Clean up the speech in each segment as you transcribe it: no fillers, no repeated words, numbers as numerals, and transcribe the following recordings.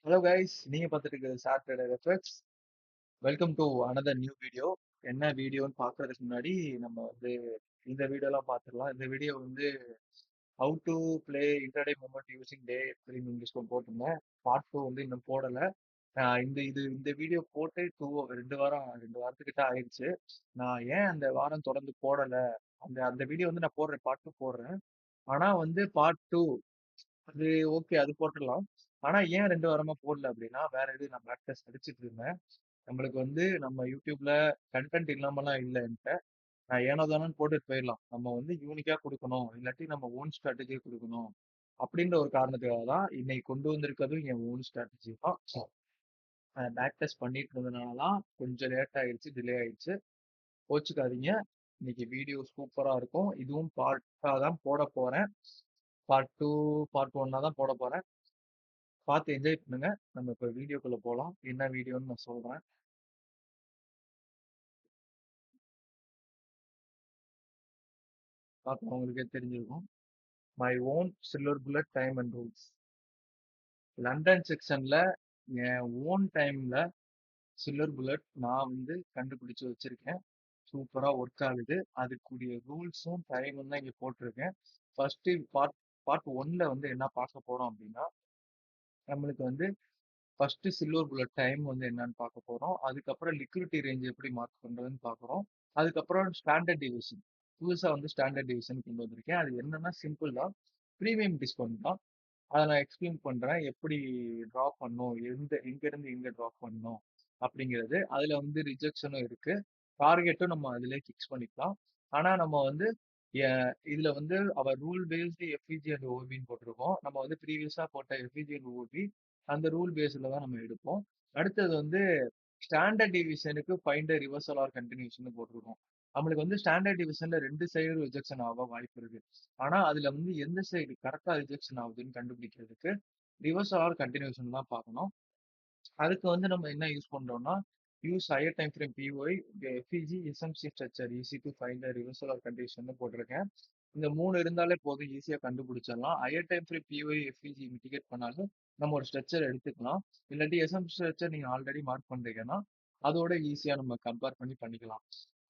Hello guys, நீங்க பார்த்துட்டு இருக்கிறது Saturday reflex. Welcome to another new video. என்ன வீடியோன்னு பார்க்கறதுக்கு முன்னாடி நம்ம இந்த வீடியோலாம் பார்த்துடலாம். இந்த video how to play intraday moment using day premium discount போட்டிருந்தேன். பார்ட் 2 இன்னும் போடலை. இந்த வீடியோ போட்டு 2 வாரத்துக்கிட்ட ஆயிடுச்சு. நான் ஏன் அந்த வாரம் தொடர்ந்து போடலை, அந்த வீடியோ நான் போடுறேன், பார்ட் 2 போடுறேன். ஆனா பார்ட் 2 அது ஓகே, அது போட்டுடலாம். ஆனா ஏன் 2 வாரமா போடல அப்படின்னா, வேற எதுவும் நான் பேக் டெஸ்ட் அடிச்சிட்டு இருந்தேன். நம்மளுக்கு நம்ம யூடியூப்ல கண்டென்ட் இல்லாமலாம் இல்லை என்கிட்ட. நான் ஏனோ தானோன்னு போட்டுட்டு போயிடலாம். நம்ம யூனிக்கா கொடுக்கணும், இல்லாட்டி நம்ம ஓன் ஸ்ட்ராட்டஜி கொடுக்கணும் அப்படின்ற ஒரு காரணத்துக்காக தான் இன்னைக்கு கொண்டு வந்திருக்கிறதும் என் ஓன் ஸ்ட்ராட்டஜி தான். பேக் டெஸ்ட் பண்ணிட்டு இருந்ததுனால தான் கொஞ்சம் லேட் ஆயிடுச்சு, டிலே ஆயிடுச்சு. கோச்சுக்காதீங்க. இன்னைக்கு வீடியோ சூப்பரா இருக்கும். இதுவும் பார்ட்டா தான் போட போறேன். பார்ட் 2 பார்ட் 1 தான் போட போறேன். பார்த்து என்ஜாய் பண்ணுங்க. நம்ம இப்போ வீடியோக்குள்ள போலாம். என்ன வீடியோன்னு நான் சொல்றேன். பார்த்து உங்களுக்கே தெரிஞ்சிருக்கும். My own silver bullet time and rules. London செக்ஷன்ல என் ஓன் டைம்ல சில்வர் புல்லட் நான் கண்டுபிடிச்சு வச்சிருக்கேன். சூப்பரா ஒர்க் ஆகுது. அதுக்குரிய ரூல்ஸும் டைமும் தான் இங்க போட்டிருக்கேன். ஃபர்ஸ்ட் பார்ட் ஒன்ல என்ன பார்க்க போறோம் அப்படின்னா, நம்மளுக்கு ஃபர்ஸ்ட் சில்வர் புல்லட் டைம் என்னன்னு பார்க்க போறோம். அதுக்கப்புறம் லிக்விடிட்டி ரேஞ்ச் எப்படி மார்க் பண்றதுன்னு பார்க்குறோம். அதுக்கப்புறம் ஸ்டாண்டர்ட் டிவிஷன். புதுசா ஸ்டாண்டர்ட் டிவிஷன் கொண்டு வந்திருக்கேன். அது என்னன்னா சிம்பிள் தான். ப்ரீமியம் டிஸ்கவுண்ட் தான். அதை நான் எக்ஸ்பிளைன் பண்றேன். எப்படி ட்ரா பண்ணணும், எங்க இருந்து எங்க ட்ரா பண்ணணும் அப்படிங்கிறது. அதுல ரிஜெக்ஷனும் இருக்கு. டார்கெட்டும் நம்ம அதிலே ஃபிக்ஸ் பண்ணிக்கலாம். ஆனா நம்ம இதுல அவர் ரூல் பேஸ்டு எஃப்இஜி அண்ட் ஓபின்னு போட்டிருக்கோம். நம்ம ப்ரீவியஸா போட்ட எஃப்இஜி அண்ட் ஓபி அந்த ரூல் பேஸ்ல தான் நம்ம எடுப்போம். அடுத்தது ஸ்டாண்டர்ட் டிவிஷனுக்கு ஃபைண்ட் ரிவர்சல் ஆர் கண்டினியூஷன் போட்டிருக்கோம். நம்மளுக்கு ஸ்டாண்டர்ட் டிவிஷன்ல 2 சைடு ரிஜெக்ஷன் ஆக வாய்ப்பு இருக்கு. ஆனா அதுல எந்த சைடு கரெக்டா ரிஜெக்ஷன் ஆகுதுன்னு கண்டுபிடிக்கிறதுக்கு ரிவர்சல் ஆர் கண்டினியூஷன் தான் பார்க்கணும். அதுக்கு நம்ம என்ன யூஸ் பண்றோம்னா, use higher time frame POI, FVG, SMC structure easy to find reversal or continuation போட்டிருக்கேன். இந்த 3 இருந்தாலே போதும், ஈஸியா கண்டுபிடிச்சிடலாம். Higher time frame POI, FVG mitigate பண்ணாலும் நம்ம ஒரு ஸ்ட்ரக்சர் எடுத்துக்கலாம். இல்லாட்டி எஸ்எம்சி ஸ்ட்ரக்சர் நீங்க ஆல்ரெடி மார்க் பண்றீங்கன்னா அதோட ஈஸியா நம்ம கம்பேர் பண்ணிக்கலாம்.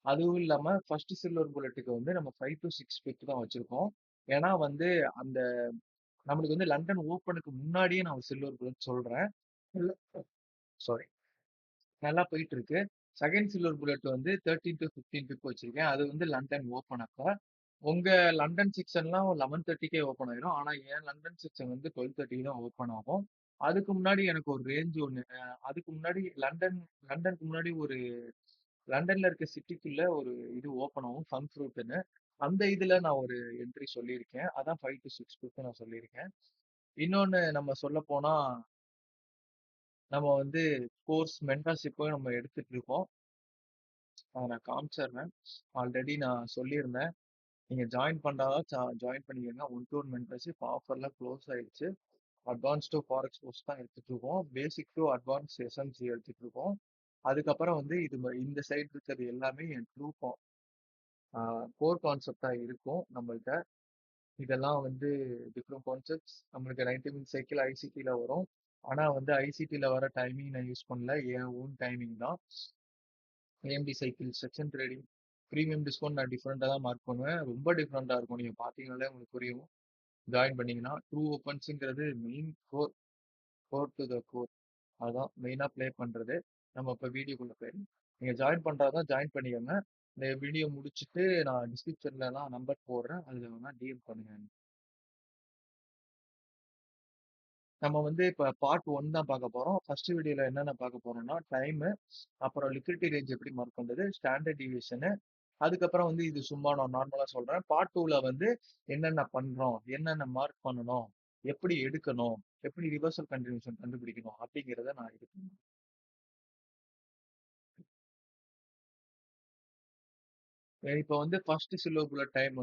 அதுவும் இல்லாம ஃபர்ஸ்ட் சில்வர் புல்லட்டுக்கு நம்ம 5 to 6 பிக் தான் வச்சிருக்கோம். ஏன்னா அந்த நம்மளுக்கு லண்டன் ஓப்பனுக்கு முன்னாடியே நான் ஒரு சில்வர் புல்லட் சொல்றேன். சாரி, நல்லா போயிட்டு இருக்கு. செகண்ட் சில்வர் புல்லட் 13 to 15 பிப் வச்சிருக்கேன். அது லண்டன் ஓப்பன் அப்ப. உங்க லண்டன் செக்ஷன்லாம் 11:30க்கே ஓப்பன் ஆயிடும். ஆனா என் லண்டன் செக்ஷன் 12:30 தான் ஓப்பன் ஆகும். அதுக்கு முன்னாடி எனக்கு ஒரு ரேஞ்ச் ஒண்ணு. அதுக்கு முன்னாடி லண்டனுக்கு முன்னாடி லண்டன்ல இருக்க சிட்டிக்குள்ள ஒரு இது ஓப்பன் ஆகும், ஃபன் ஃப்ரூட்னு. அந்த இதுல நான் ஒரு என்ட்ரி சொல்லியிருக்கேன். அதான் 5 to 6 பிப் நான் சொல்லியிருக்கேன். இன்னொன்னு நம்ம சொல்ல போனா, நம்ம கோர்ஸ் மென்டர்ஷிப்பும் நம்ம எடுத்துட்டு இருக்கோம். அதை நான் காமிச்சிடுறேன். ஆல்ரெடி நான் சொல்லியிருந்தேன். நீங்க ஜாயின் பண்றதா ஜாயின் பண்ணிக்கோங்க. ஒன் டு ஒன் மென்டர்ஷிப் ஆஃபர்லாம் க்ளோஸ் ஆயிடுச்சு. அட்வான்ஸ் டு ஃபாரெக்ஸ் கோர்ஸ் தான் எடுத்துட்டு இருக்கோம். பேசிக் டு அட்வான்ஸ் எஸ்எம்சி எடுத்துட்டு இருக்கோம். அதுக்கப்புறம் இந்த சைடு இருக்கிறது எல்லாமே என் ட்ரூ கோர் கான்செப்டா இருக்கும் நம்மள்ட்ட. இதெல்லாம் டிஃப்ரெண்ட் கான்செப்ட்ஸ். நம்மளுக்கு 90 மினிட் சைக்கிள் ஐசிடில வரும். ஆனா ஐசிடில வர டைமிங் நான் யூஸ் பண்ணல, என் ஓன் டைமிங் தான். AMD cycle section trading premium discount நான் டிஃப்ரெண்டா தான் மார்க் பண்ணுவேன். ரொம்ப டிஃப்ரெண்டா இருக்கும். நீங்க பாத்தீங்கன்னாலே உங்களுக்கு புரியும். ஜாயின் பண்ணீங்கன்னா ட்ரூ ஓப்பன்ஸுங்கிறது main core, core to the core. அதான் மெயினா ப்ளே பண்றது. நம்ம இப்போ வீடியோக்குள்ள போயிடலாம். நீங்க ஜாயின் பண்றதா ஜாயின் பண்ணிக்கோங்க. இந்த வீடியோ முடிச்சுட்டு நான் டிஸ்கிரிப்ஷன்லலாம் நம்பர் போடுறேன், அதுல வேணா டிஎம் பண்ணுங்க. நம்ம இப்ப பார்ட் 1 தான் பார்க்க போறோம். ஃபர்ஸ்ட் வீடியோல என்னென்ன பார்க்க போறோம்னா, டைமு, அப்புறம் லிக்விடிட்டி ரேஞ்ச் எப்படி மார்க் பண்றது, ஸ்டாண்டர்ட் டிவியேஷனு, அதுக்கப்புறம் இது சும்மா நான் நார்மலா சொல்றேன். பார்ட் 2ல என்னென்ன பண்றோம், என்னென்ன மார்க் பண்ணணும், எப்படி எடுக்கணும், எப்படி ரிவர்சல் கண்டினியூஷன் கண்டுபிடிக்கணும் அப்படிங்கிறத நான் இது பண்ணுவேன். இப்போ ஃபர்ஸ்ட் சில்வர் புல்லட் டைம்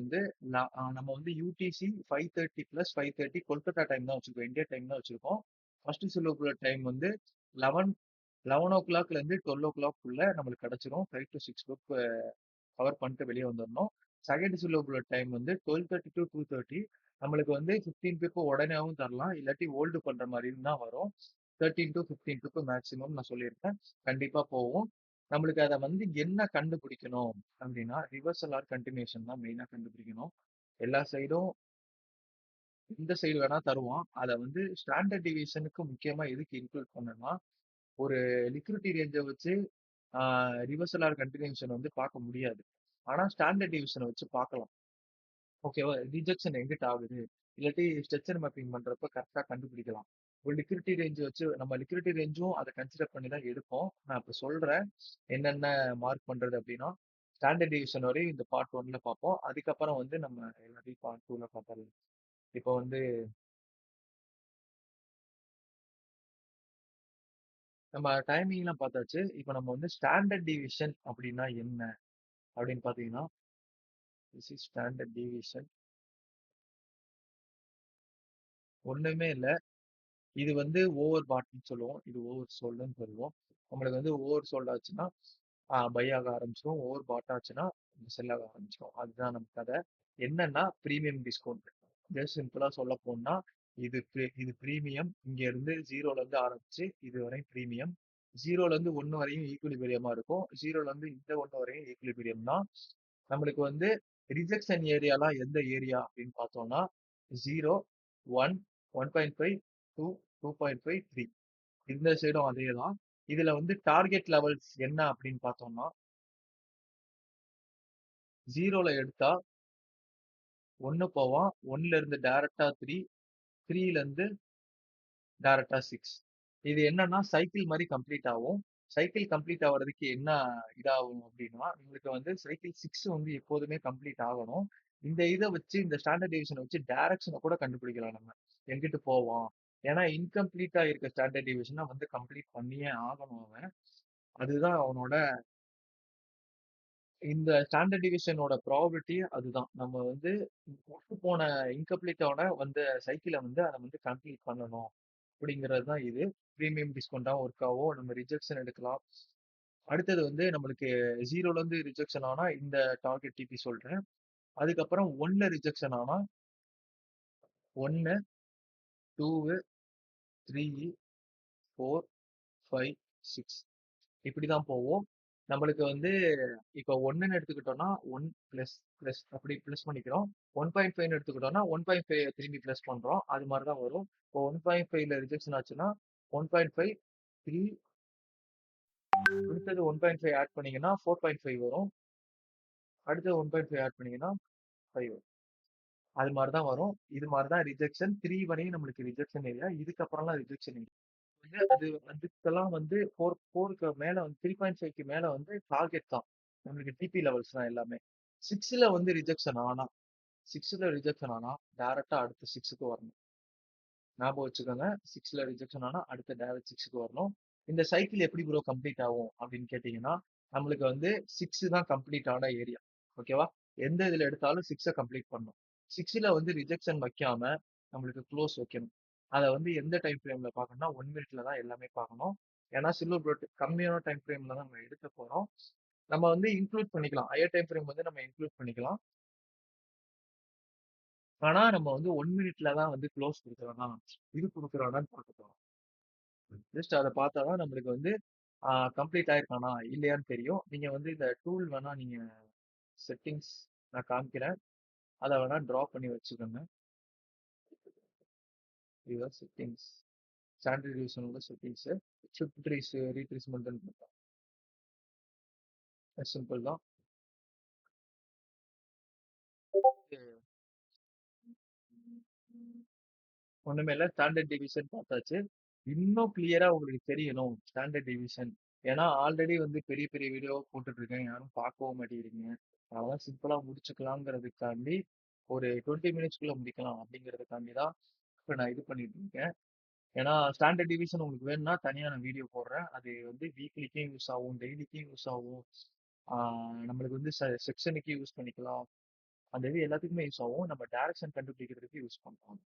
நம்ம யூடிசி 5:30 பிளஸ் 5:30 கொல்கத்தா டைம் தான் வச்சிருக்கோம், இந்தியா டைம் தான் வச்சிருக்கோம். ஃபர்ஸ்ட் சில்வர் புல்லட் டைம் 11 11 ஓ கிளாக்ல இருந்து 12 ஓ கிளாக் நம்மளுக்கு கிடைச்சிரும். 5 to 6 புக் கவர் பண்ணிட்டு வெளியே வந்துடணும். Second silver bullet time 12:30 to 2:30. நம்மளுக்கு 15 பிப் உடனேவும் தரலாம், இல்லாட்டி ஹோல்டு பண்ற மாதிரி தான் வரும். 13 to 15க்கு மேக்ஸிமம் நான் சொல்லியிருக்கேன். கண்டிப்பா போகும். நம்மளுக்கு அத வந்து என்ன கண்டுபிடிக்கணும் அப்படின்னா, ரிவர்சல் ஆர் கன்டினியூஷன் தான் மெயினா கண்டுபிடிக்கணும். எல்லா சைடும் எந்த சைடு வேணா தருவான். அத வந்து ஸ்டாண்டர்ட் டிவியேஷனுக்கு முக்கியமா எதுக்கு இன்க்ளூட் பண்ணேன்னா, ஒரு லிக்விடிட்டி ரேஞ்ச வச்சு ஆ ரிவர்சல் ஆர் கன்டினியூஷன் வந்து பார்க்க முடியாது. ஆனா ஸ்டாண்டர்ட் டிவியேஷன வச்சு பார்க்கலாம். ஓகேவா? ரிஜெக்ஷன் எங்கிட்டு ஆகுது? இல்லாட்டி ஸ்ட்ரக்சர் மேப்பிங் பண்றப்ப கரெக்ட்டா கண்டுபிடிக்கலாம். ஒரு லிக்விடிட்டி ரேஞ்ச் வச்சு நம்ம லிக்விடிட்டி ரேஞ்சும் அத கன்சிடர் பண்ணி தான் எடுப்போம். நான் இப்ப சொல்றேன். என்னென்ன மார்க் பண்றது அப்டின்னா, ஸ்டாண்டர்ட் டிவியேஷன் வரையும் இந்த பார்ட் 1ல பார்ப்போம். அதுக்கப்புறம் வந்து நம்ம எல்லாத்தையும் பார்ட் 2ல பார்த்துரலாம். இப்ப வந்து நம்ம டைமிங்லாம் பார்த்தாச்சு. இப்ப நம்ம வந்து ஸ்டாண்டர்ட் டிவியேஷன் அப்டின்னா என்ன? அப்டின்னு பார்த்தீங்கன்னா, திஸ் இஸ் ஸ்டாண்டர்ட் டிவியேஷன். ஒண்ணுமே இல்ல. இது வந்து ஓவர் பாட்ன்னு சொல்லுவோம். இது ஓவர் சோல்டுன்னு சொல்லுவோம். நம்மளுக்கு வந்து ஓவர் சோல்ட் ஆச்சுன்னா, பை ஆக ஆரம்பிச்சிரும். ஓவர் பாட் ஆச்சுன்னா, செல் ஆக ஆரம்பிச்சிரும். அதுதான் நம்ம கதை. என்னன்னா பிரீமியம் டிஸ்கவுண்ட். ஜஸ்ட் சிம்பிளா சொல்ல போனா, இது பிரீமியம். இங்க இருந்து 0ல இருந்து ஆரம்பிச்சு இது வரை பிரீமியம். 0ல இருந்து 1 வரையும் ஈக்குலிபிரியமா இருக்கும். 0ல இருந்து இந்த 1 வரையும் ஈக்குலிபிரியம் தான். நம்மளுக்கு வந்து ரிஜெக்ஷன் ஏரியாலாம் எந்த ஏரியா அப்படின்னு பார்த்தோம்னா 0, 1, 1.5, 2, 2.5, 3. இந்த சைடும் அதே தான். இதுல வந்து டார்கெட் லெவல்ஸ் என்ன அப்படின்னு பார்த்தோம்னா 0ல எடுத்தா 1 போவான். 1ல இருந்து டைரக்டா 3, 3ல இருந்து டைரக்டா 6. இது என்னன்னா சைக்கிள் மாதிரி கம்ப்ளீட் ஆகும். சைக்கிள் கம்ப்ளீட் ஆகுறதுக்கு என்ன இதாகும் அப்படின்னா, உங்களுக்கு வந்து சைக்கிள் 6 வந்து எப்போதுமே கம்ப்ளீட் ஆகணும். இந்த இத வச்சு இந்த ஸ்டாண்டர்ட் டிவியேஷன வச்சு டைரக்ஷன கூட கண்டுபிடிக்கலாம் நம்ம. எங்கிட்டு போவான். ஏன்னா இன்கம்ப்ளீட்டா இருக்க ஸ்டாண்டர்ட் டிவியேஷன வந்து கம்ப்ளீட் பண்ணியே ஆகணும் அவன். அதுதான் அவனோட இந்த ஸ்டாண்டர்ட் டிவியேஷனோட ப்ராபபிலிட்டி அதுதான். நம்ம வந்து ஒத்து போன இன்கம்ப்ளீட்டோட வந்த சைக்கிள வந்து அத வந்து கம்ப்ளீட் பண்ணணும். அப்படிங்கிறது தான் இது. பிரீமியம் டிஸ்கவுண்டாவும் ஒர்க் ஆகும். நம்ம ரிஜெக்ஷன் எடுக்கலாம். அடுத்தது வந்து நம்மளுக்கு 0ல இருந்து ரிஜெக்ஷன் ஆனா இந்த டார்கெட் டிபி சொல்றேன். அதுக்கப்புறம் 1ல ரிஜெக்ஷன் ஆனா 1, 2, 3, 4, 5, 6 இப்படிதான் போகும். நம்மளுக்கு வந்து இப்ப 1ன்னு எடுத்துக்கிட்டோம்னா 1 பிளஸ் பிளஸ் அப்படி பிளஸ் பண்ணிக்கிறோம். 1.5ன்னு எடுத்துக்கிட்டோம்னா 1.5 திரும்பி பிளஸ் பண்றோம். அது மாதிரி தான் வரும். இப்போ 1.5ல ரிஜெக்ஷன் ஆச்சுன்னா 1.5, 3 அடுத்தது 1.5 ஆட் பண்ணீங்கன்னா 4.5 வரும். அடுத்தது 1.5 ஆட் பண்ணீங்கன்னா 5 வரும். அது மாதிரி தான் வரும். இது மாதிரி தான் ரிஜெக்ஷன். 3 வரையும் நம்மளுக்கு ரிஜெக்ஷன் ஏரியா. இதுக்கப்புறம்லாம் ரிஜெக்ஷன் ஏரியா. வந்து அது அதுக்கெல்லாம் வந்து 4க்கு மேல வந்து 3.5க்கு மேல வந்து டார்கெட் தான். நம்மளுக்கு டிபி லெவல்ஸ் தான் எல்லாமே. 6ல வந்து ரிஜெக்ஷன் ஆனா டைரக்டா அடுத்து 6க்கு வரணும். ஞாபகம் வச்சுக்கோங்க. 6ல ரிஜெக்ஷன் ஆனா அடுத்து டைரக்ட் 6க்கு வரணும். இந்த சைக்கிள் எப்படி ப்ரோ கம்ப்ளீட் ஆகும் அப்படின்னு கேட்டீங்கன்னா, நம்மளுக்கு வந்து 6 தான் கம்ப்ளீட் ஆன ஏரியா. ஓகேவா? எந்த இதுல எடுத்தாலும் 6 கம்ப்ளீட் பண்ணணும். 6ல வந்து ரிஜெக்ஷன் வைக்காம நம்மளுக்கு க்ளோஸ் வைக்கணும். அத வந்து எந்த டைம் ஃப்ரேம்ல பார்க்கணும்னா 1 மினிட்ல தான் எல்லாமே பார்க்கணும். ஏன்னா சில்வர் புல்லட் கம்மியான டைம் ஃப்ரேம்ல தான் நம்ம எடுக்க போறோம். நம்ம வந்து இன்க்ளூட் பண்ணிக்கலாம். ஹையர் டைம் ஃப்ரேம் வந்து நம்ம இன்க்ளூட் பண்ணிக்கலாம். ஆனா நம்ம வந்து 1 மினிட்ல தான் வந்து க்ளோஸ் குடுக்குறோமா, இது குடுக்குறோமான்னு பார்க்க போறோம். ஜஸ்ட் அத பார்த்தா தான் நம்மளுக்கு வந்து கம்ப்ளீட் ஆயிருக்கானா இல்லையான்னு தெரியும். நீங்க வந்து இந்த டூல் வேணா நீங்க செட்டிங்ஸ் நான் காமிக்கிறேன். அத வேணா ட்ரா பண்ணி வச்சுக்கோங்க. இதுதான் செட்டிங்ஸ். ஸ்டாண்டர்ட் டிவிஷனோட செட்டிங்ஸ். ஷிஃப்ட் ட்ரீஸ் ரீட்ரேஸ்மென்ட்னு சிம்பிள் தான். ஒண்ணுமே இல்ல. ஸ்டாண்டர்ட் டிவிஷன் பார்த்தாச்சு. இன்னும் கிளியரா உங்களுக்கு தெரியணும் ஸ்டாண்டர்ட் டிவிஷன். ஏன்னா ஆல்ரெடி வந்து பெரிய பெரிய வீடியோ போட்டுட்டு இருக்கேன். யாரும் பார்க்கவும் மாட்டேங்கிறீங்க. அதெல்லாம் சிம்பிளா முடிச்சுக்கலாங்கிறதுக்காண்டி ஒரு 20 மினிட்ஸ்க்குள்ள முடிக்கலாம் அப்படிங்கிறதுக்காண்டி தான் இப்ப நான் இது பண்ணிட்டு இருக்கேன். ஏன்னா ஸ்டாண்டர்ட் டிவிஷன் உங்களுக்கு வேணும்னா தனியா நான் வீடியோ போடுறேன். அது வந்து வீக்லிக்கும் யூஸ் ஆகும், டெய்லிக்கும் யூஸ் ஆகும். நம்மளுக்கு வந்து செக்ஷனுக்கு யூஸ் பண்ணிக்கலாம். அந்த இது எல்லாத்துக்குமே யூஸ் ஆகும். நம்ம டைரக்ஷன் கண்டுபிடிக்கிறதுக்கு யூஸ் பண்ணலாம்.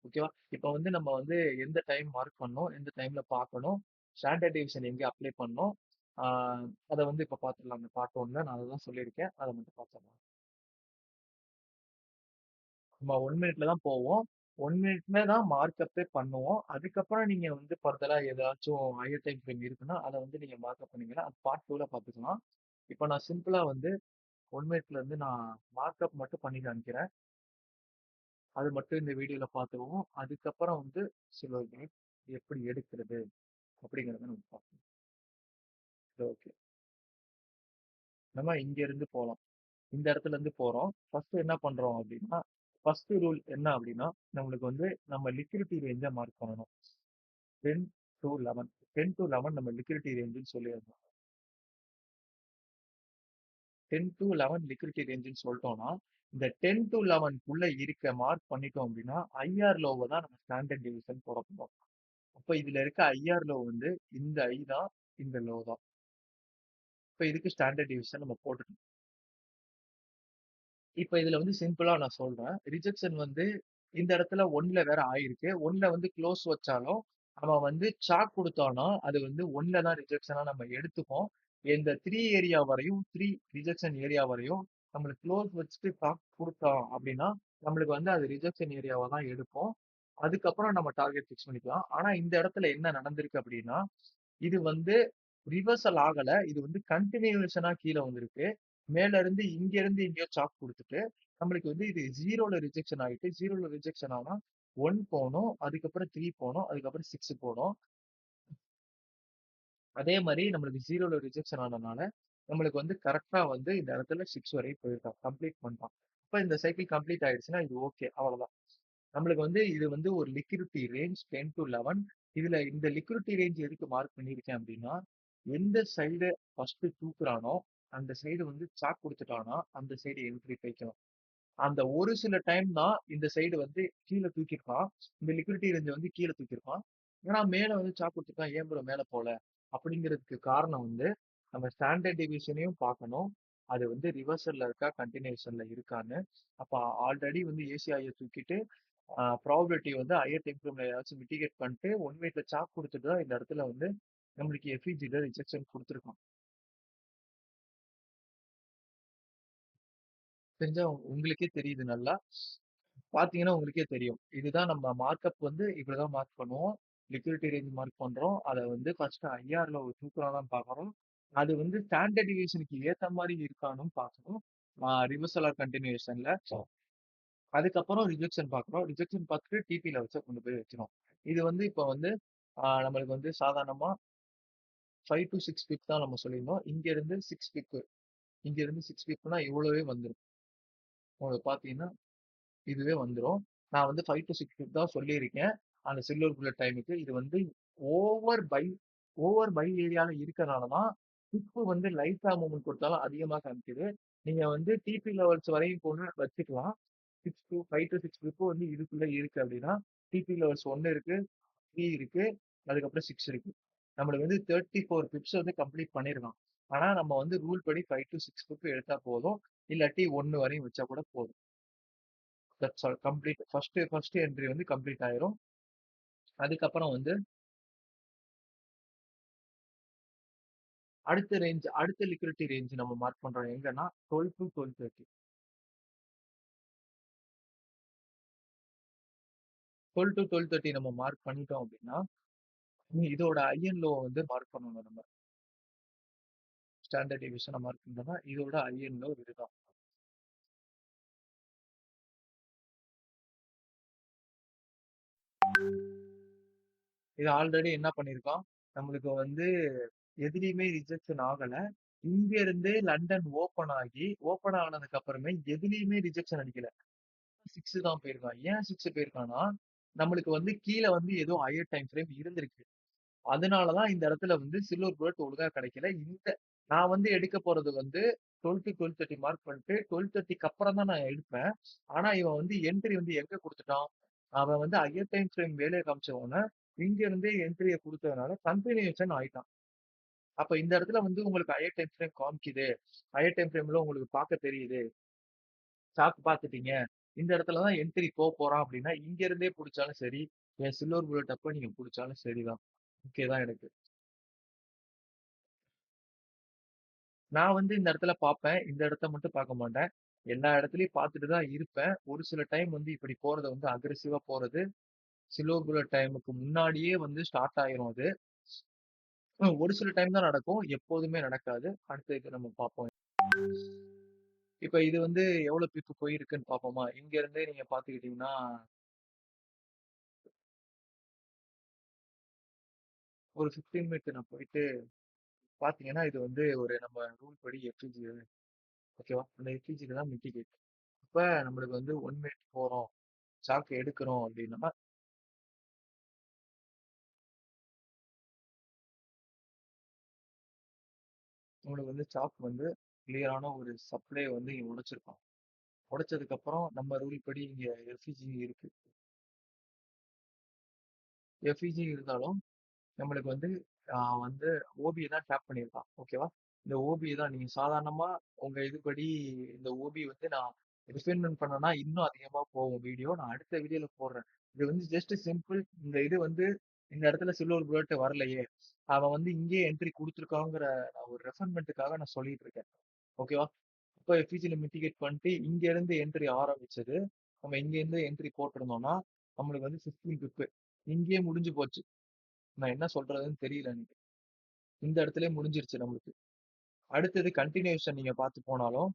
ஓகேவா? இப்ப வந்து நம்ம வந்து எந்த டைம் மார்க் பண்ணணும், எந்த டைம்ல பார்க்கணும், ஸ்டாண்டர்ட் டிவிஷன் எங்க அப்ளை பண்ணணும், ஆ அத வந்து இப்ப பார்த்துடலாம். அந்த பார்ட் 1ல நான் அததான் சொல்லியிருக்கேன். அத மட்டும் பார்த்துடலாம். நம்ம 1 மினிட்ல தான் போவோம். 1 மினிட்ல தான் மார்க்கப்பே பண்ணுவோம். அதுக்கப்புறம் நீங்க வந்து ஃபர்தரா ஏதாச்சும் ஹையர் டைம் ஃப்ரேம் இருக்குன்னா, அத வந்து நீங்க மார்க்அப் பண்ணீங்கன்னா, அது பார்ட் 2ல பார்த்துக்கலாம். இப்ப நான் சிம்பிளா வந்து 1 மினிட்ல இருந்து நான் மார்க்அப் மட்டும் பண்ணி காமிக்கிறேன். அது மட்டும் இந்த வீடியோல பார்த்துருவோம். அதுக்கப்புறம் வந்து சில்வர் புல்லட் எப்படி எடுக்கிறது அப்படிங்கிறத நம்ம பார்ப்போம். ஓகே. நம்ம இங்க இருந்து போலாம். இந்த இடத்துல இருந்து போறோம். ஃபர்ஸ்ட் என்ன பண்றோம் அப்படின்னா, ஃபர்ஸ்ட் ரூல் என்ன அப்படின்னா, நம்மளுக்கு வந்து நம்ம லிக்விடிட்டி ரேஞ்ச மார்க் பண்ணணும். 10 டூ 11. 10 டூ 11 நம்ம லிக்விடிட்டி ரேஞ்சுன்னு சொல்லியிருந்தோம். 10 டூ 11 லிக்விடிட்டி ரேஞ்சுன்னு சொல்லிட்டோம்னா, இந்த 10 டூ 11க்குள்ள இருக்க மார்க் பண்ணிட்டோம் அப்படின்னா, ஐஆர் லோவ தான் நம்ம ஸ்டாண்டர்ட் டிவிஷன் போட போறோம். அப்ப இதுல இருக்க ஐஆர் லோ வந்து இந்த ஐ தான், இந்த லோ தான். இப்ப இதுக்கு ஸ்டாண்டர்ட் டிவிஷன் நம்ம போட்டுட்டோம். இப்ப இதுல வந்து சிம்பிளா நான் சொல்றேன். ரிஜெக்ஷன் வந்து இந்த இடத்துல 1ல வேற ஆயிருக்கு. 1ல வந்து க்ளோஸ் வச்சாலும், அவன் வந்து சாக் குடுத்தான்னா, அது வந்து 1ல தான் ரிஜெக்ஷனா நம்ம எடுத்துப்போம். இந்த 3 ஏரியா வரையும் 3 ரிஜெக்ஷன் ஏரியா வரையும் நம்மளுக்கு க்ளோஸ் வச்சுட்டு சாக் குடுத்தான் அப்படின்னா, நம்மளுக்கு வந்து அது ரிஜெக்ஷன் ஏரியாவா தான் எடுப்போம். அதுக்கப்புறம் நம்ம டார்கெட் ஃபிக்ஸ் பண்ணிக்கலாம். ஆனா இந்த இடத்துல என்ன நடந்திருக்கு அப்படின்னா, இது வந்து ரிவர்சல் ஆகல. இது வந்து கன்டினியூஷனா கீழ வந்திருக்கு. மேல இருந்து இங்க இருந்து எங்கேயோ சாப் குடுத்துட்டு, நம்மளுக்கு வந்து இது 0ல ரிஜெக்ஷன் ஆயிட்டு, 0ல ரிஜெக்ஷன் ஆனா 1 போணும். அதுக்கப்புறம் 3 போணும். அதுக்கப்புறம் 6 போணும். அதே மாரி நம்மளுக்கு 0ல ரிஜெக்ஷன் ஆனனால, நம்மளுக்கு வந்து கரெக்ட்டா வந்து இந்த இடத்துல 6 வரையும் போயிருக்கான். கம்ப்ளீட் பண்ணிட்டான். இப்ப இந்த சைக்கிள் கம்ப்ளீட் ஆயிடுச்சுன்னா, இது ஓகே. அவ்வளவுதான். நம்மளுக்கு வந்து இது வந்து ஒரு லிக்விடிட்டி ரேஞ்ச் 10 டூ 11. இதுல இந்த லிக்விடிட்டி ரேஞ்ச் எதுக்கு மார்க் பண்ணியிருக்கேன் அப்படின்னா, எந்த சைடு ஃபர்ஸ்ட் தூக்குறானோ, அந்த சைடு வந்து சாக் குடுத்துட்டான்னா, அந்த சைடு என்ட்ரி போய்க்கணும். அந்த ஒரு சில டைம் தான் இந்த சைடு வந்து கீழ தூக்கியிருப்பான். இந்த லிக்விடிட்டி ரேஞ்ச வந்து கீழ தூக்கியிருப்பான். ஏன்னா மேல வந்து சாக் குடுத்துருக்கான். ஏன் ப்ரோ மேல போல? அப்படிங்கிறதுக்கு காரணம் வந்து, நம்ம ஸ்டாண்டர்ட் டிவிஷனையும் பார்க்கணும். அது வந்து ரிவர்சல்ல இருக்கா, கன்டினியூஷன்ல இருக்கான்னு. அப்ப ஆல்ரெடி வந்து ஏசிஐய தூக்கிட்டு ப்ராபபிலிட்டி வந்து ஹையர் டைம் ஃப்ரேம்ல ஏதாச்சும் மிட்டிகேட் பண்ணிட்டு 1 மினிட்ல சாக் குடுத்துட்டு தான் இந்த இடத்துல வந்து நம்மளுக்கு எஃப்இஜில ரிஜெக்ஷன் குடுத்துருக்கான். தெரிஞ்சா உங்களுக்கே தெரியுது நல்லா. பார்த்தீங்கன்னா உங்களுக்கே தெரியும். இதுதான் நம்ம மார்க்அப் வந்து இப்படிதான் மார்க் பண்ணுவோம். லிக்விடிட்டி ரேஞ்ச் மார்க் பண்றோம். அத வந்து ஃபர்ஸ்ட் ஐஆர்ல ஒரு தூக்குறானான்னு பார்க்குறோம். அது வந்து ஸ்டாண்டர்ட் டிவியேஷனுக்கு ஏத்த மாரி இருக்கான்னு பார்க்கணும். ரிவர்சல் ஆர் கன்டினியூஷன்ல. அதுக்கப்புறம் ரிஜெக்ஷன் பார்க்குறோம். ரிஜெக்ஷன் பார்த்துட்டு டிபில வச்சு கொண்டு போய் வைக்கிறோம். இது வந்து இப்ப வந்து நம்மளுக்கு வந்து சாதாரணமா 5 டூ 6 பிப் தான் நம்ம சொல்லியிருந்தோம். இங்க இருந்து 6 பிப். இங்க இருந்து 6 பிப்னா இவ்வளவே வந்துரும். உங்களுக்கு பார்த்தீங்கன்னா, இதுவே வந்துரும். நான் வந்து 5 டூ 6 பிப் தான் சொல்லியிருக்கேன். அந்த சில்வர் புல்லட் டைமுக்கு. இது வந்து ஓவர் பை ஓவர் பை ஏரியால இருக்கனால தான் பிப் வந்து லைட்டா மூவ்மெண்ட் கொடுத்தாலும் அதிகமா காமிக்குது. நீங்க வந்து டிபி லெவல்ஸ் வரையும் கூட வச்சுக்கலாம். 6 டூ 5 டூ 6 பிப் வந்து இதுக்குள்ள இருக்கு அப்படின்னா, டிபி லெவல்ஸ் 1 இருக்கு, 3 இருக்கு, அதுக்கப்புறம் 6 இருக்கு. நம்மளுக்கு வந்து 34 பிப்ஸ் வந்து கம்ப்ளீட் பண்ணிருக்கான். ஆனா நம்ம வந்து ரூல் படி 5 டூ 6 பிப் எடுத்தா போதும். இல்லாட்டி 1 வரையும் வச்சா கூட போதும். That's all complete. First entry வந்து கம்ப்ளீட் ஆயிரும். அதுக்கப்புறம் வந்து அடுத்த லிக்விடிட்டி ரேஞ்ச் நம்ம மார்க் பண்றோம் எங்கன்னா 12 டு 12:30. 12 டு 12:30 நம்ம மார்க் பண்ணிட்டோம் அப்படின்னா, இதோட ஐஎன் லோ வந்து மார்க் பண்ணணும் நம்ம. ஸ்டாண்டர்ட் டிவிஷனை மார்க் பண்ணோம்னா இதோட ஐஎன் லோ இதுதான். இது ஆல்ரெடி என்ன பண்ணியிருக்கான், நம்மளுக்கு வந்து எதுலயுமே ரிஜெக்ஷன் ஆகல. இங்க இருந்தே லண்டன் ஓபன் ஆனதுக்கு அப்புறமே எதுலயுமே ரிஜெக்ஷன் அடிக்கல. 6 தான் போயிருக்கான். ஏன் 6 போயிருக்கான்னா, நம்மளுக்கு வந்து கீழ வந்து ஏதோ ஹையர் டைம் ஃப்ரேம் இருந்திருக்கு. அதனாலதான் இந்த இடத்துல வந்து சில்வர் புல்லட் ஒழுங்கா கிடைக்கல. நான் வந்து எடுக்க போறது வந்து 12 to 12:30 மார்க் பண்ணிட்டு 12:30க்கு அப்புறம் தான் நான் எடுப்பேன். ஆனா இவன் வந்து என்ட்ரி வந்து எங்க குடுத்துட்டான்? அவன் வந்து ஹையர் டைம் ஃப்ரேம் வேலைய காமிச்ச உடனே இங்க இருந்தே என்ட்ரிய குடுத்ததுனால கன்டினியூஷன் ஆயிட்டான். அப்ப இந்த இடத்துல வந்து உங்களுக்கு ஹையர் டைம் ஃப்ரேம் காமிக்குது. ஹையர் டைம் ஃப்ரேம்ல உங்களுக்கு பார்க்க தெரியுது. சார்ட் பார்த்துட்டீங்க. இந்த இடத்துல தான் என்ட்ரி போறான் அப்படின்னா, இங்க இருந்தே புடிச்சாலும் சரி, என் சில்வர் புல்லட் அப்ப நீங்க புடிச்சாலும் சரிதான். ஓகே தான் எனக்கு. நான் வந்து இந்த இடத்துல பார்ப்பேன். இந்த இடத்த மட்டும் பார்க்க மாட்டேன். எல்லா இடத்துலயும் பார்த்துட்டு தான் இருப்பேன். ஒரு சில டைம் வந்து இப்படி போறது வந்து அக்ரெசிவா போறது. ஸ்லோ புல்லட் டைமுக்கு முன்னாடியே வந்து ஸ்டார்ட் ஆயிரும் அது. ஒரு சில டைம் தான் நடக்கும். எப்போதுமே நடக்காது. அடுத்த இது நம்ம பார்ப்போம். இப்ப இது வந்து எவ்வளவு பீக்கு போயிருக்குன்னு பார்ப்போமா? இங்க இருந்தே நீங்க பார்த்துக்கிட்டீங்கன்னா, ஒரு 15 மினிட் நான் போயிட்டு பார்த்தீங்கன்னா, இது வந்து ஒரு நம்ம ரூல் படி எஃப்இஜி ஓகேவா? அந்த எஃப்இஜில தான் மிட்டிகேட். இப்ப நம்மளுக்கு வந்து 1 மினிட் போறோம். சாக்கு எடுக்கிறோம் அப்படின்னா, நம்மளுக்கு வந்து சாக் வந்து கிளியரான ஒரு சப்ளை வந்து இங்க உடைச்சிருப்பான். உடைச்சதுக்கு அப்புறம் நம்ம ரூல் படி இங்க எஃப்இஜி இருக்கு. எஃப்இஜி இருந்தாலும் நம்மளுக்கு வந்து வந்து ஓபியை தான் டேப் பண்ணியிருக்கான். ஓகேவா? இந்த ஓபியை தான் நீங்க சாதாரணமா உங்க இதுபடி இந்த ஓபி வந்து நான் ரிஃபைன்மென்ட் பண்ணனா இன்னும் அதிகமா போகும் வீடியோ. நான் அடுத்த வீடியோல போடுறேன். இது வந்து ஜஸ்ட் சிம்பிள். இந்த இது வந்து இந்த இடத்துல சில்வர் புல்லட் வரலையே. அவன் வந்து இங்கேயே என்ட்ரி கொடுத்துருக்காங்கிற ஒரு ரெஃபர்மெண்ட்டுக்காக நான் சொல்லிட்டு இருக்கேன். ஓகேவா? இப்போ எஃபிஜில மிட்டிகேட் பண்ணிட்டு இங்க இருந்து என்ட்ரி ஆரம்பிச்சது. நம்ம இங்க இருந்து என்ட்ரி போட்டிருந்தோம்னா நம்மளுக்கு வந்து 15 பிப்பு இங்கேயே முடிஞ்சு போச்சு. நான் என்ன சொல்றதுன்னு தெரியல எனக்கு. இந்த இடத்துலயே முடிஞ்சிருச்சு நம்மளுக்கு. அடுத்தது கன்டினியூஷன் நீங்க பார்த்து போனாலும்,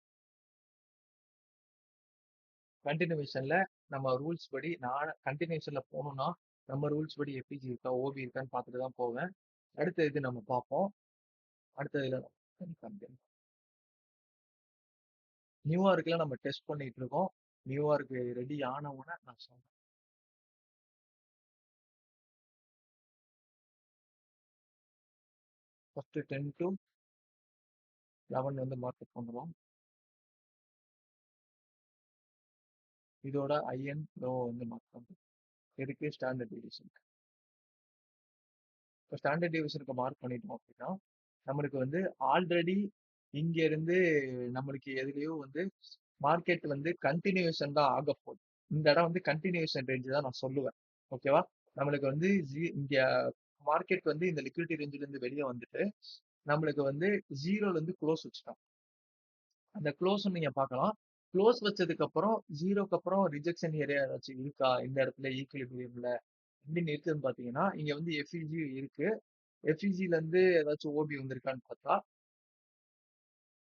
கன்டினியூஷன்ல நம்ம ரூல்ஸ் படி நான் கன்டினியூஷன்ல போகணும்னா, நம்ம ரூல்ஸ் படி எஃபிஜி இருக்கா, ஓபி இருக்கான்னு பார்த்துட்டு தான் போவேன். அடுத்த இது நம்ம பார்ப்போம். அடுத்த இதுல நியூயார்க்ல நம்ம டெஸ்ட் பண்ணிட்டு இருக்கோம். நியூயார்க் ரெடி ஆன உடனே நான் சொல்றேன். ஃபர்ஸ்ட் 10 டு 11 வந்து மார்க்கெட் பண்ணுவோம். இதோட ஐஎன் லோ வந்து மார்க் பண்ணுறோம். எதுக்கு ஸ்டாண்டர்ட் டிவிஷன். இப்போ ஸ்டாண்டர்ட் டிவிஷனுக்கு மார்க் பண்ணிட்டோம் அப்படின்னா நம்மளுக்கு வந்து ஆல்ரெடி இங்க இருந்து நம்மளுக்கு எதுலயோ வந்து மார்க்கெட் வந்து கண்டினியூஷன் தான் ஆக போகுது. இந்த இடம் வந்து கண்டினியூஷன் ரேஞ்சு தான் நான் சொல்லுவேன். ஓகேவா? நம்மளுக்கு வந்து இங்க மார்க்கெட் வந்து இந்த லிக்விடிட்டி ரேஞ்சில இருந்து வெளியே வந்துட்டு நம்மளுக்கு வந்து ஜீரோல இருந்து க்ளோஸ் வச்சுட்டோம். அந்த க்ளோஸ் நீங்க பார்க்கலாம். க்ளோஸ் வச்சதுக்கு அப்புறம் ஜீரோக்கு அப்புறம் ரிஜெக்ஷன் ஏரியா ஏதாச்சும் இருக்கா இந்த இடத்துல ஈக்குலிபிரியம்ல அப்படின்னு இருக்குன்னு பாத்தீங்கன்னா இங்க வந்து எஃப்இஜி இருக்கு. எஃப்இஜில இருந்து ஏதாச்சும் ஓபி வந்திருக்கான்னு பார்த்தா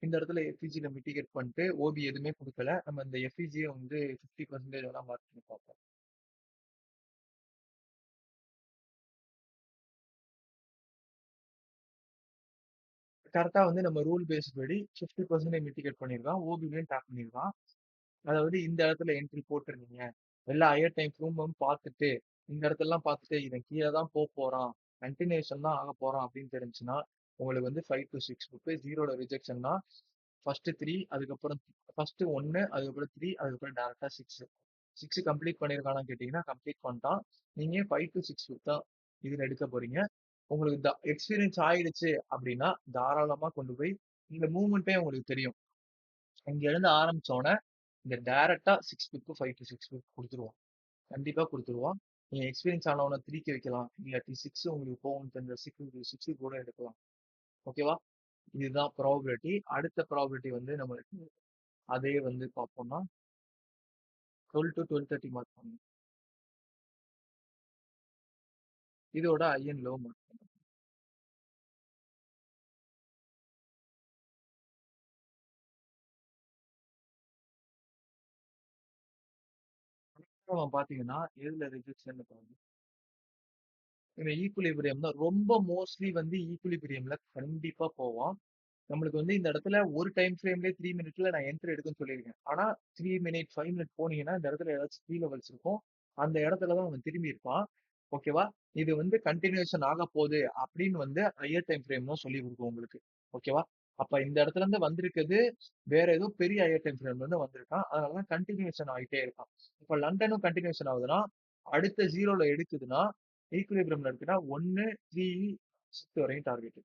இந்த இடத்துல எஃப்இஜில மிட்டிகேட் பண்ணிட்டு ஓபி எதுவுமே கொடுக்கல. நம்ம இந்த எஃப்இஜியை வந்து 50% வேணா மார்க் பண்ணி பார்ப்போம். கரெக்டா வந்து நம்ம ரூல் பேஸ் படி 50% மிட்டிகேட் பண்ணியிருக்கான். ஓபிலையும் டேப் பண்ணியிருக்கான். அதாவது இந்த இடத்துல என்ட்ரி போட்டிருந்தீங்க. எல்லா ஹையர் டைம் ஃப்ரூமும் பார்த்துட்டு இந்த இடத்தெல்லாம் பார்த்துட்டு இவன் கீழே தான் போறான். கண்டினியூஷன் தான் ஆக போறான் அப்படின்னு தெரிஞ்சுன்னா உங்களுக்கு வந்து 5 to 6 புக்கு ஜீரோட ரிஜெக்ஷன்னா ஃபர்ஸ்ட் 3 அதுக்கப்புறம் ஃபர்ஸ்ட் 1 அதுக்கப்புறம் 3 அதுக்கப்புறம் டேரக்டா 6 6 கம்ப்ளீட் பண்ணிருக்கானு கேட்டீங்கன்னா கம்ப்ளீட் பண்ணிட்டான். நீங்க 5 to 6 தான் இதுல எடுக்க போறீங்க. உங்களுக்கு எக்ஸ்பீரியன்ஸ் ஆயிடுச்சு அப்படின்னா தாராளமா கொண்டு போய் இந்த மூவ்மெண்ட்டே உங்களுக்கு தெரியும். இங்க இருந்து ஆரம்பிச்சோன்னே இந்த டைரக்டா 6 பிப் 5 to 6 பிப் கொடுத்துருவோம். கண்டிப்பா கொடுத்துருவோம். நீங்க எக்ஸ்பீரியன்ஸ் ஆனவன 3க்கு வைக்கலாம். இல்லாட்டி 6 உங்களுக்கு போகும் தெரிஞ்ச 6 கூட எடுக்கலாம். ஓகேவா? இதுதான் ப்ராபபிலிட்டி. அடுத்த ப்ராபபிலிட்டி வந்து நம்மளுக்கு அதே வந்து பார்ப்போம்னா 12 to 12:30 மார்க் பண்ணணும். இதோட ஐஎன் லோ மார்க் பண்ணணும். அப்புறம் பாத்தீங்கன்னா எதுல ரிஜெக்ஷன் பாருங்க. இந்த ஈக்குலிபிரியம் தான் ரொம்ப மோஸ்ட்லி வந்து ஈக்குலிபிரியம்ல கண்டிப்பா போவோம். நம்மளுக்கு வந்து இந்த இடத்துல ஒரு டைம் ஃப்ரேம்லயே 3 மினிட்ல நான் என்ட்ரி எடுக்குன்னு சொல்லியிருக்கேன். ஆனா 3 மினிட் 5 மினிட் போனீங்கன்னா இந்த இடத்துல ஏதாச்சும் த்ரீ லெவல்ஸ் இருக்கும். அந்த இடத்துல தான் அவன் திரும்பி இருப்பான். ஓகேவா? இது வந்து கண்டினியூஷன் ஆக போகுது அப்படின்னு வந்து ஹையர் டைம் ஃப்ரேம் தான் சொல்லி கொடுக்கும் உங்களுக்கு. ஓகேவா? அப்ப இந்த இடத்துல இருந்து வந்திருக்கிறது வேற ஏதோ பெரிய ஹையர் டைம் ஃப்ரேம்ல இருந்து வந்திருக்கான். அதனாலதான் கண்டினியூஷன் ஆகிட்டே இருக்கான். இப்ப லண்டனும் கண்டினியூஷன் ஆகுதுன்னா அடுத்த ஜீரோல எடுக்குதுன்னா ஈக்குலிபிரியம்ல இருக்குன்னா 1 3 6 வரையும் டார்கெட்.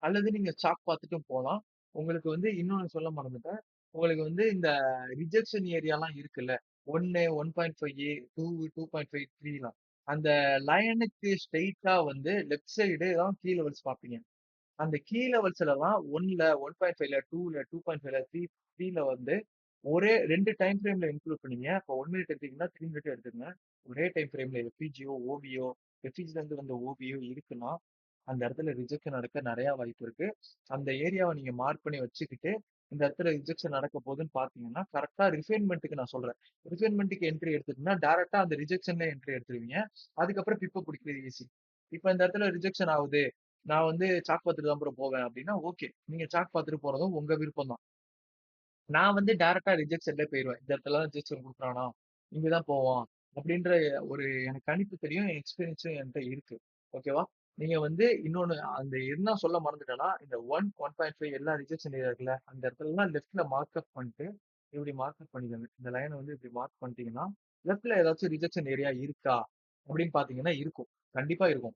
அல்லது நீங்க சார்ட் பார்த்துட்டும் போலாம். உங்களுக்கு வந்து இன்னொன்னு சொல்ல மறந்துட்டேன். உங்களுக்கு வந்து இந்த ரிஜெக்ஷன் ஏரியாலாம் இருக்குல்ல. 1, 1.5 2, 2.5, 3லாம். அந்த லயனுக்கு ஸ்ட்ரெயிட்டா வந்து லெஃப்ட் சைடு தான் கீ லெவல்ஸ் பார்ப்பீங்க. அந்த கீ லெவல்ஸ்லலாம் 1ல 1.5ல 2ல 2.5ல 3ல வந்து ஒரே 2 டைம் ஃப்ரேம்ல இன்க்ளூட் பண்ணீங்க. அப்போ 1 மினிட் எடுத்தீங்கன்னா 3 மினிட் எடுத்துக்கங்க. ஒரே டைம் ஃப்ரேம்ல எஃப்இஜியோ, ஓவியோ, எஃப்இஜில இருந்து வந்த ஓவியோ இருக்குன்னா, அந்த இடத்துல ரிஜெக்ஷன் நடக்க நெறைய வாய்ப்பு இருக்கு. அந்த ஏரியாவ நீங்க மார்க் பண்ணி வச்சுக்கிட்டு, இந்த இடத்துல ரிஜெக்ஷன் நடக்க போகுதுன்னு பார்த்தீங்கன்னா, கரெக்ட்டா ரிஃபைன்மென்ட்க்கு நான் சொல்றேன். ரிஃபைன்மென்ட்க்கு என்ட்ரி எடுத்துட்டீங்கன்னா, டைரக்ட்டா அந்த ரிஜெக்ஷன்ல என்ட்ரி எடுத்துருவீங்க. அதுக்கப்புறம் பிப்ப புடிக்கிறது ஈஸி. இப்ப இந்த இடத்துல ரிஜெக்ஷன் ஆவுது. நான் வந்து சாக் பார்த்துட்டு தான் ப்ரோ போவேன் அப்படின்னா, ஓகே. நீங்க சாக் பார்த்துட்டு போறதும் உங்க விருப்பம் தான். நான் வந்து டைரக்ட்டா ரிஜெக்ஷன்லயே போயிருவேன். இந்த இடத்துலலாம் ரிஜெக்ஷன் குடுக்குறானா, இங்க தான் போவான். அப்படின்ற ஒரு எனக்கு கணிப்பு தெரியும். என் எக்ஸ்பீரியன்ஸும் என்ட்ட இருக்கு. ஓகேவா? நீங்க வந்து இன்னொன்னு அந்த என்ன சொல்ல மறந்துட்டேன்னா, இந்த 1, 1.5 எல்லா ரிஜெக்ஷன் ஏரியா இருக்குல்ல, அந்த இடத்துலலாம் லெஃப்ட்ல மார்க்கப் பண்ணிட்டு, இப்படி மார்க்கப் பண்ணிக்கோங்க. இந்த லைன வந்து இப்படி மார்க் பண்ணிட்டீங்கன்னா, லெஃப்ட்ல ஏதாச்சும் ரிஜெக்ஷன் ஏரியா இருக்கா? அப்படின்னு பார்த்தீங்கன்னா இருக்கும். கண்டிப்பா இருக்கும்.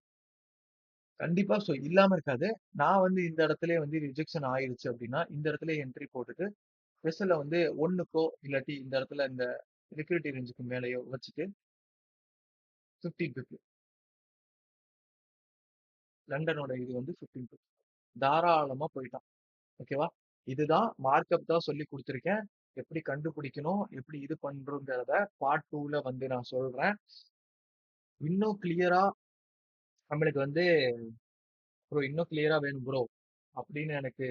கண்டிப்பா இல்லாம இருக்காது. நான் வந்து இந்த இடத்திலேயே வந்து ரிஜெக்ஷன் ஆயிருச்சு அப்படின்னா, இந்த இடத்திலேயே என்ட்ரி போட்டுட்டு ஸ்பெஷல்ல வந்து 1க்கோ இல்லாட்டி இந்த இடத்துல இந்த லிக்விடிட்டி ரேஞ்சுக்கு மேலயோ வச்சுட்டு 15 பிப் லண்டனோட இது வந்து 15 பிப் தாராளமா போயிட்டான். ஓகேவா? இதுதான் மார்க்அப் தான் சொல்லி குடுத்துருக்கேன். எப்படி கண்டுபிடிக்கணும், எப்படி இது பண்றோங்கிறத பார்ட் 2ல வந்து நான் சொல்றேன். இன்னும் கிளியரா நம்மளுக்கு வந்து ப்ரோ இன்னும் கிளியரா வேணும் ப்ரோ அப்படின்னு எனக்கு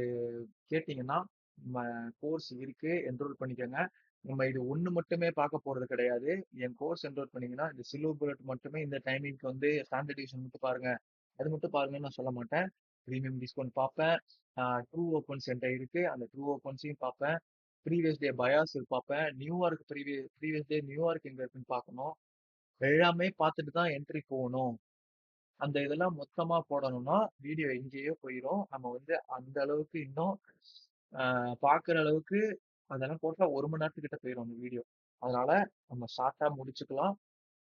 கேட்டீங்கன்னா, நம்ம கோர்ஸ் இருக்கு. என்ரோல் பண்ணிக்கங்க. நம்ம இது ஒண்ணு மட்டுமே பார்க்க போறது கிடையாது. என் கோர்ஸ் என்ரோல் பண்ணீங்கன்னா, இந்த சில்வர் புல்லட் மட்டுமே இந்த டைமிங்க்கு வந்து ஸ்டாண்டர்ட் டிவிஷன் மட்டும் பாருங்க. அது மட்டும் பாருங்கன்னு நான் சொல்ல மாட்டேன். பிரீமியம் டிஸ்கவுண்ட் பார்ப்பேன். ட்ரூ ஓப்பன்ஸ் என்ட்ட இருக்கு. அந்த ட்ரூ ஓப்பன்ஸையும் பார்ப்பேன். ப்ரீவியஸ் டே பயாஸ் பார்ப்பேன். நியூயார்க் ப்ரீவியஸ் டே நியூயார்க் எங்க இருக்குன்னு பார்க்கணும். எல்லாமே பார்த்துட்டு தான் என்ட்ரி போகணும். அந்த இதெல்லாம் மொத்தமா போடணும்னா வீடியோ எங்கேயோ போயிரும். நம்ம வந்து அந்த அளவுக்கு இன்னும் பாக்குற அளவுக்கு அதெல்லாம் போட்டா 1 மணி நேரத்துக்கிட்ட போயிரும் அந்த வீடியோ. அதனால நம்ம ஷார்ட்டா முடிச்சுக்கலாம்.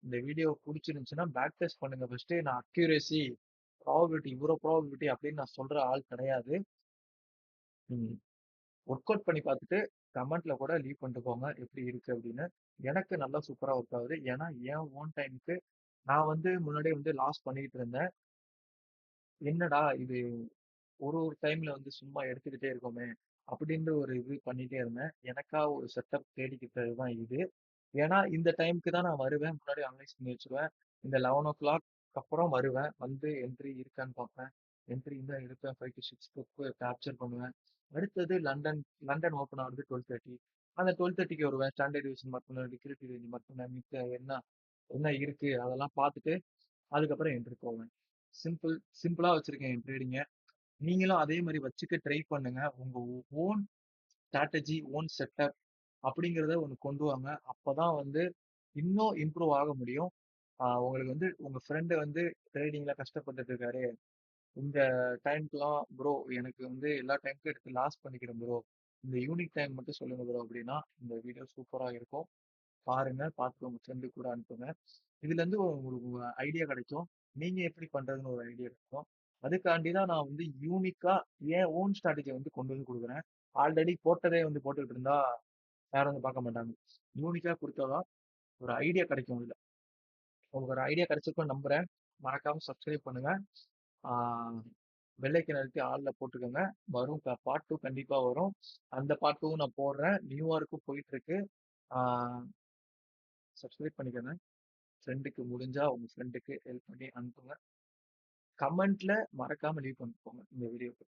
இந்த வீடியோ புடிச்சிருந்துச்சுன்னா பேக் டெஸ்ட் பண்ணுங்க ஃபர்ஸ்ட். நான் அக்யூரசி, ப்ராபபிலிட்டி இவ்வளோ ப்ராபபிலிட்டி அப்படின்னு நான் சொல்ற ஆள் கிடையாது. ம். ஒர்க் அவுட் பண்ணி பார்த்துட்டு கமெண்ட்ல கூட லீவ் பண்ணிட்டு போங்க எப்படி இருக்கு அப்படின்னு. எனக்கு நல்லா சூப்பரா ஒர்க் ஆகுது. ஏன்னா என் ஓன் டைமுக்கு நான் வந்து முன்னாடியே வந்து லாஸ் பண்ணிட்டு இருந்தேன். என்னடா இது ஒரு ஒரு டைம்ல வந்து சும்மா எடுத்துக்கிட்டே இருக்கோமே அப்படின்னு ஒரு இது பண்ணிட்டே இருந்தேன். எனக்கா ஒரு செட்டப் தேடிக்கிட்டது தான் இது. ஏன்னா இந்த டைம்க்கு தான் நான் வருவேன். முன்னாடி அனலைஸ் பண்ணி வச்சுருவேன். இந்த 11:00 அப்புறம் வருவேன். வந்து என்ட்ரி இருக்கான்னு பார்ப்பேன். என்ட்ரி இருந்தா எடுப்பேன். 5 to 6 ஸ்டெப் கேப்சர் பண்ணுவேன். அடுத்தது லண்டன் ஓப்பன் ஆகுது 12:30. அந்த 12:30க்கு வருவேன். ஸ்டாண்டர்ட் டிவியேஷன் மார்க் பண்ணுவேன். லிக்விடிட்டி ரேஞ்ச் மார்க் பண்ணுவேன். மித்த என்ன என்ன இருக்கு அதெல்லாம் பார்த்துட்டு அதுக்கப்புறம் என்ட்ரி போவேன். சிம்பிள் சிம்பிளா வச்சிருக்கேன் என் ட்ரேடிங்க. நீங்களும் அதே மாதிரி வச்சுக்க ட்ரை பண்ணுங்க. உங்க ஓன் ஸ்ட்ராட்டஜி, ஓன் செட்டப் அப்படிங்கிறத ஒண்ணு கொண்டு வாங்க. அப்பதான் வந்து இன்னும் இம்ப்ரூவ் ஆக முடியும். உங்களுக்கு வந்து உங்க ஃப்ரெண்டு வந்து ட்ரேடிங்ல கஷ்டப்பட்டுட்டு இருக்காரு. இந்த டைம்க்குலாம் ப்ரோ எனக்கு வந்து எல்லா டைம்க்கும் எடுத்து லாஸ் பண்ணிக்கிறேன் ப்ரோ. இந்த யூனிக் டைம் மட்டும் சொல்லுங்க ப்ரோ அப்படின்னா இந்த வீடியோ சூப்பரா இருக்கும். பாருங்க. பார்த்துட்டு உங்க ஃப்ரெண்டுக்கு கூட அனுப்புங்க. இதுலேருந்து உங்களுக்கு ஒரு ஐடியா கிடைக்கும். நீங்க எப்படி பண்றதுன்னு ஒரு ஐடியா கிடைக்கும். அதுக்காண்டி தான் நான் வந்து யூனிக்கா என் ஓன் ஸ்ட்ராட்டஜிய வந்து கொண்டு வந்து குடுக்குறேன். ஆல்ரெடி போட்டதே வந்து போட்டுக்கிட்டு இருந்தா யாரும் வந்து பார்க்க மாட்டாங்க. யூனிக்கா குடுத்தா தான் ஒரு ஐடியா கிடைக்கும் இதுல. உங்களுக்கு ஒரு ஐடியா கிடைச்சிருக்கும்னு நம்புறேன். மறக்காம சப்ஸ்கிரைப் பண்ணுங்க. ஆ பெல் ஐகான் அழுத்தி ஆல்ல போட்டுக்கோங்க. வரும் பார்ட் 2 கண்டிப்பா வரும். அந்த பார்ட் 2 நான் போடுறேன். நியூயார்க்கும் போயிட்டு இருக்கு. ஆ சப்ஸ்கிரைப் பண்ணிக்கோங்க. ஃப்ரெண்டுக்கு முடிஞ்சா உங்க ஃப்ரெண்டுக்கு ஹெல்ப் பண்ணி அனுப்புங்க. கமெண்ட்ல மறக்காம லீவ் பண்ணிட்டு போங்க இந்த வீடியோக்கு.